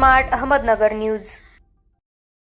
Smart Ahmednagar news.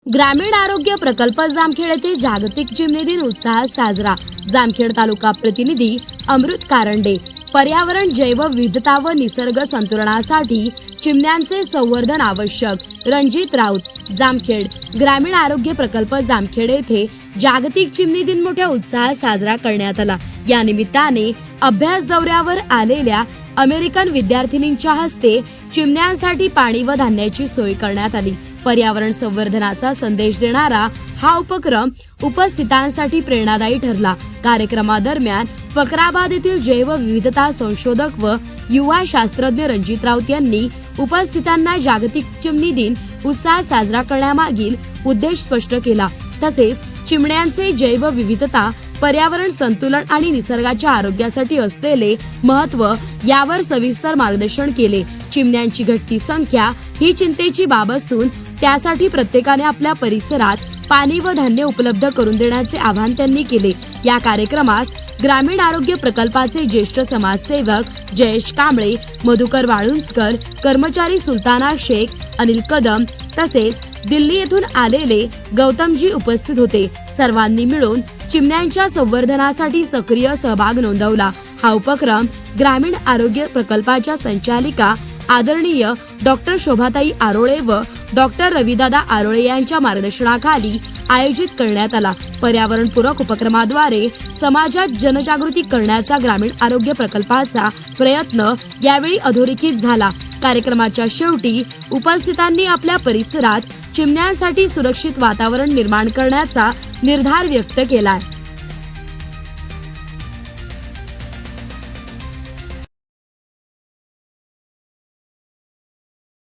ग्रामीण आरोग्य प्रकल्प जामखेड येथे जागतिक चिमणी दिन उत्साहात साजरा। जामखेड तालुका प्रतिनिधी अमृत कारंडे। पर्यावरण, जैवविविधता व निसर्ग संतुलनासाठी चिमण्यांचे संवर्धन आवश्यक। रणजित राऊत, जामखेड। ग्रामीण आरोग्य प्रकल्प जामखेड येथे जागतिक चिमणी दिन मोठ्या उत्साहात साजरा करण्यात आला। या निमित्ताने अभ्यास दौऱ्यावर आलेल्या अमेरिकन विद्यार्थिनींच्या हस्ते चिमण्यांसाठी पाणी व धान्याची सोय करण्यात आली। पर्यावरण संवर्धनाचा संदेश देणारा हा उपक्रम उपस्थितांसाठी प्रेरणादायी ठरला। कार्यक्रमादरम्यान फकराबाद येथील जैवविविधता संशोधक व युवा शास्त्रज्ञ रणजित राऊत यांनी उपस्थितांना जागतिक चिमणी दिन उत्साहात साजरा करण्यामागील उद्देश स्पष्ट केला। तसेच चिमण्यांचे जैवविविधता, पर्यावरण संतुलन आणि निसर्गाच्या आरोग्यासाठी असलेले महत्त्व यावर सविस्तर मार्गदर्शन केले। चिमण्यांची घटती संख्या ही चिंतेची बाब असून त्यासाठी प्रत्येकाने आपल्या परिसरात पाणी व धान्य उपलब्ध करून देण्याचे आवाहन त्यांनी केले। या कार्यक्रमास ग्रामीण आरोग्य प्रकल्पाचे ज्येष्ठ समाजसेवक जयेश कांबळे, मधुकर वाळुंजकर, कर्मचारी सुलताना शेख, अनिल कदम तसेच दिल्ली येथून आलेले गौतमजी उपस्थित होते। सर्वांनी मिळून चिमण्यांच्या संवर्धनासाठी सक्रिय सहभाग नोंदवला। हा उपक्रम ग्रामीण आरोग्य प्रकल्पाच्या संचालिका आदरणीय डॉक्टर शोभाताई आरोळे व डॉक्टर रविदादा आरोळे यांच्या मार्गदर्शनाखाली आयोजित करण्यात आला। पर्यावरणपूरक उपक्रमाद्वारे समाजात जनजागृती करण्याचा ग्रामीण आरोग्य प्रकल्पाचा प्रयत्न यावेळी अधोरेखित झाला। कार्यक्रमाच्या शेवटी उपस्थितांनी आपल्या परिसरात चिमण्यांसाठी सुरक्षित वातावरण निर्माण करण्याचा निर्धार व्यक्त केला।